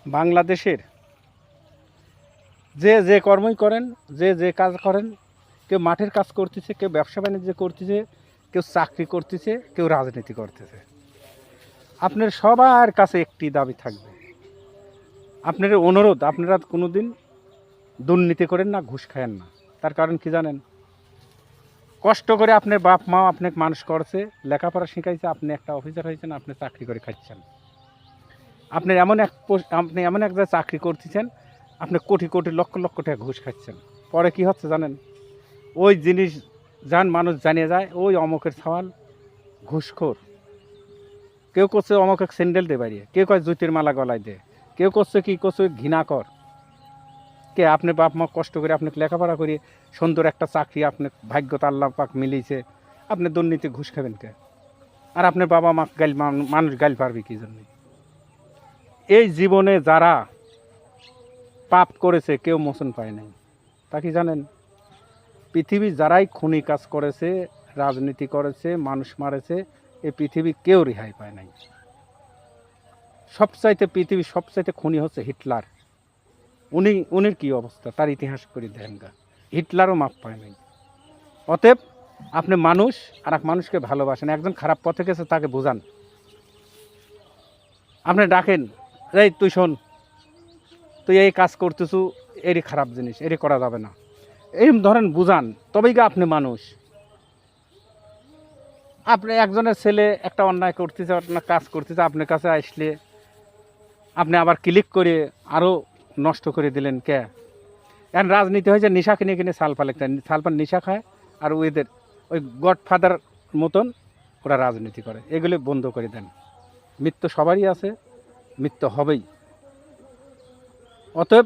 বাংলাদেশের যে যে কর্মই করেন, যে যে কাজ করেন, কেউ মাঠের কাজ করতেছে, কেউ ব্যবসা বাণিজ্য করতেছে, কেউ চাকরি করতেছে, কেউ রাজনীতি করতেছে। আপনার সবার কাছে একটি দাবি থাকবে, আপনার অনুরোধ, আপনারা কোনো দিন দুর্নীতি করেন না, ঘুষ খায়েন না। তার কারণ কি জানেন? কষ্ট করে আপনার বাপ মা আপনাকে মানুষ করছে, লেখাপড়া শিখাইছে, আপনি একটা অফিসার হয়েছেন, আপনি চাকরি করে খাচ্ছেন। আপনি এমন এক জায়গায় চাকরি করতেছেন, আপনি কোটি কোটি লক্ষ লক্ষ টাকা ঘুষ খাচ্ছেন। পরে কি হচ্ছে জানেন? ওই জিনিস মানুষ জানিয়ে যায়, ওই অমকের সওয়াল ঘুষখোর। কেউ করছে অমকে স্যান্ডেল দিয়ে বাড়িয়ে, কেউ কয় জুতির মালা গলায় দে, কেউ করছে কি করছে ঘৃণা কর। কে আপনি বাপ মা কষ্ট করে আপনাকে লেখাপড়া করিয়ে সুন্দর একটা চাকরি আপনার ভাগ্যতা আল্লাহ পাক মিলিয়েছে, আপনি দুর্নীতি ঘুষ খাবেন কে? আর আপনার বাবা মা মানুষ গাইল পারবে কি জন্য? এই জীবনে যারা পাপ করেছে কেউ মোচন পায় নাই। তা কি জানেন? পৃথিবী যারাই খুনি কাজ করেছে, রাজনীতি করেছে, মানুষ মারেছে, এই পৃথিবী কেউ রেহাই পায় নাই। পৃথিবীর সবচাইতে খুনি হচ্ছে হিটলার। উনির কি অবস্থা তার ইতিহাস করে দেখেন গা, হিটলারও মাপ পায় নাই। অতএব আপনি মানুষ আর এক মানুষকে ভালোবাসেন, একজন খারাপ পথে গেছে তাকে বোঝান। আপনি ডাকেন, এই তুই শোন, তুই এই কাজ করতেছু, এরই খারাপ জিনিস, এরই করা যাবে না, এই ধরেন বুঝান, তবেই গা আপনি মানুষ। আপনি একজনের ছেলে একটা অন্যায় করতেছে, আপনার কাজ করতেছে, আপনার কাছে আসলে আপনি আবার ক্লিক করে আরও নষ্ট করে দিলেন কে? এখন রাজনীতি হয়েছে নেশা কিনে কিনে সালপান নেশা খায়, আর ওদের ওই গডফাদার মতন ওরা রাজনীতি করে। এগুলো বন্ধ করে দেন। মৃত্যু সবারই আছে, মৃত্যু হবেই। অতএব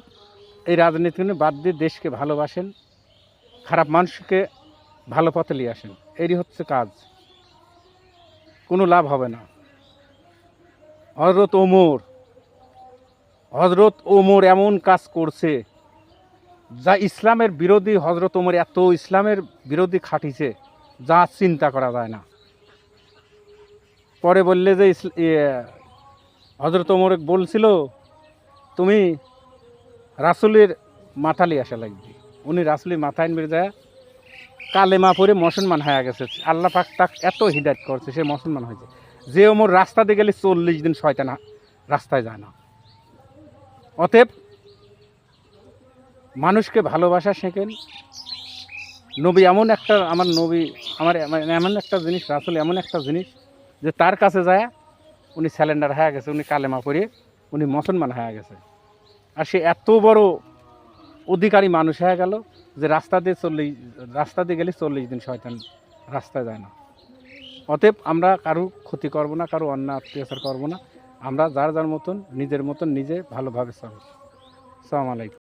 এই রাজনীতি বাদ দিয়ে দেশকে ভালোবাসেন, খারাপ মানুষকে ভালো পথে নিয়ে আসেন, এরই হচ্ছে কাজ। কোনো লাভ হবে না। হজরত ওমর এমন কাজ করছে যা ইসলামের বিরোধী। হজরত ওমর এত ইসলামের বিরোধী খাটিছে যা চিন্তা করা যায় না। পরে বললে যে হজরত ওমর বলছিল, তুমি রাসূলের মাথা লিয়ে আসা লাগবে। উনি রাসূলের মাথায় নিয়ে যায় কালেমা পড়ে মুসলমান হয়ে গেছে। আল্লাহ পাক তাকে এত হিদায়াত করছে, সে মুসলমান হয়েছে। যে ওমর রাস্তা দিয়ে গেলে 40 দিন শয়তান রাস্তায় যায় না। অতএব মানুষকে ভালোবাসা শেখেন। নবী এমন একটা জিনিস, রাসূল এমন একটা জিনিস যে তার কাছে যায় উনি স্যালেন্ডার হয়ে গেছে, উনি কালেমা পড়ে উনি মুসলমান হয়ে গেছে। আর সে এত বড় অধিকারী মানুষ হয়ে গেল যে রাস্তা দিয়ে গেলে 40 দিন শয়তান রাস্তায় যায় না। অতএব আমরা কারো ক্ষতি করব না, কারো অন্যায় অত্যাচার করব না। আমরা যার যার মতন নিজের মতন নিজে ভালোভাবে চলব। আসসালামু আলাইকুম।